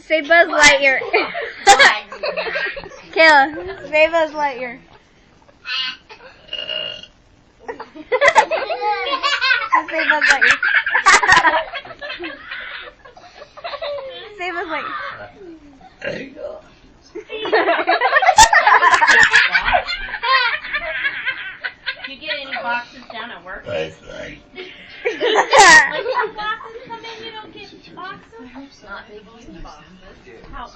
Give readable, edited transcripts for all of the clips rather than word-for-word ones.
Say Buzz Lightyear. Kayla, say Buzz Lightyear. Say Buzz Lightyear. Say Buzz Lightyear. There you go. Do you get any boxes down at work? That's right. Like when boxes come in, you don't get boxes? Not big, huge boxes.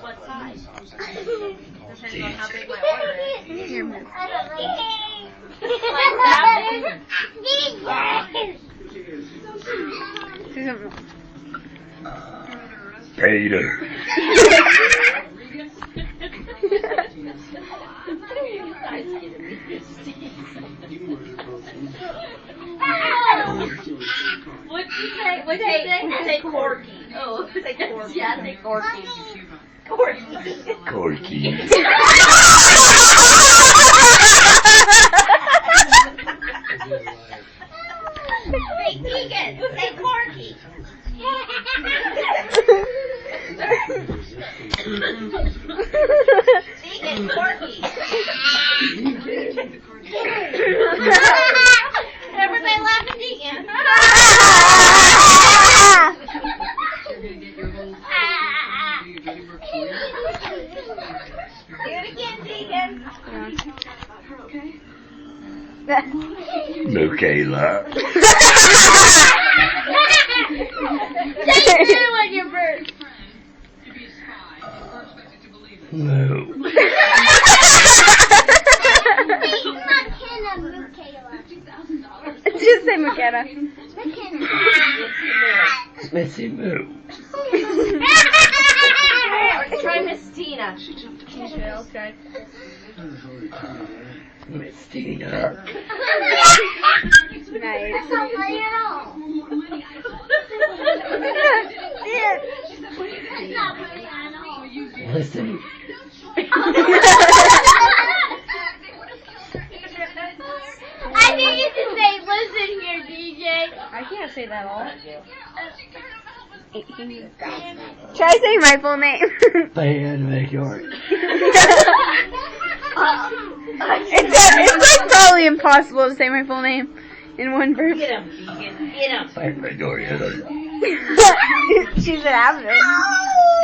What size? Depends on how big my order is. Here, move. Like that big? Say something. Peter. What'd you say? What'd you say? Say Corky. Oh, say Corky. Yeah, say Corky. Corky. Corky. Say Degan. Say Corky. Degan, Corky. Everybody laughing, Degan. Do it again, Degan. Makala. Say two when you burp. No. Just say McKenna. Missy Moo. Try Miss Tina. Okay. Miss Tina. Nice. Listen. I think you should say, listen here, DJ. I can't say that all. Try saying my full name. Band make yours. It's like probably impossible to say my full name in one verse. Get him, Degan. Get him. Band make yours. She's an avid.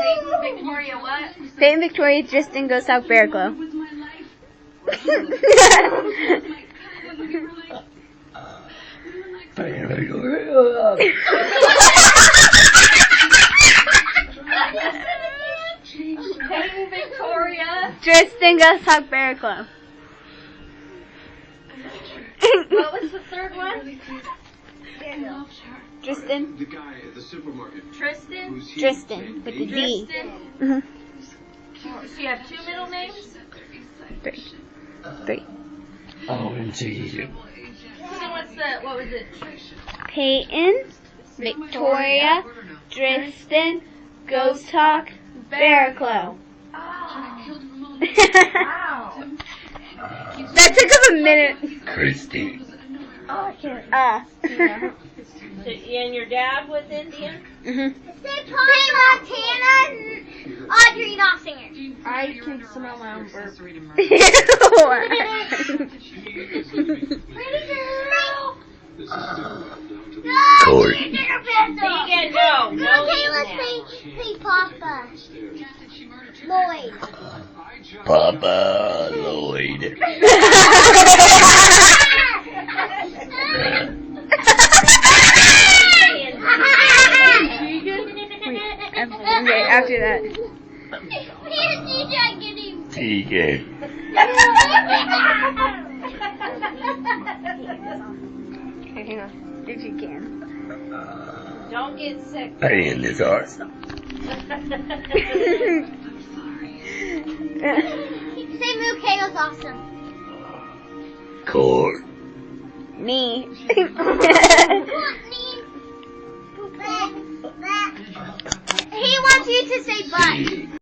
Peyton, Victoria, what? Peyton, Victoria, Tristan, Go South, Bearclaw. Band make yours. Peyton, Victoria. Tristan, Go South, Bearclaw. What was the third one? Tristan. The guy at the supermarket. Tristan? Tristan, with the D. Tristan? Mhm. So you have two middle names? Three. Oh, and see. So what was it? Peyton, Victoria, Tristan, Ghost Talk, Bearclaw. Wow. That took us a minute. Christy. Oh, I can't. And your dad was Indian? Mhm. Say Polly Montana, Audrey Nossinger. I can smell my own burp. Pretty girl. Corey. Degan, no. Okay, let's say Papa. Lloyd. Papa Lloyd. Okay, after that. Tegan. Okay, hang on. If you can. Don't get sick. Paying this art. Say Moo K was awesome. Core. Me. He wants you to say butt.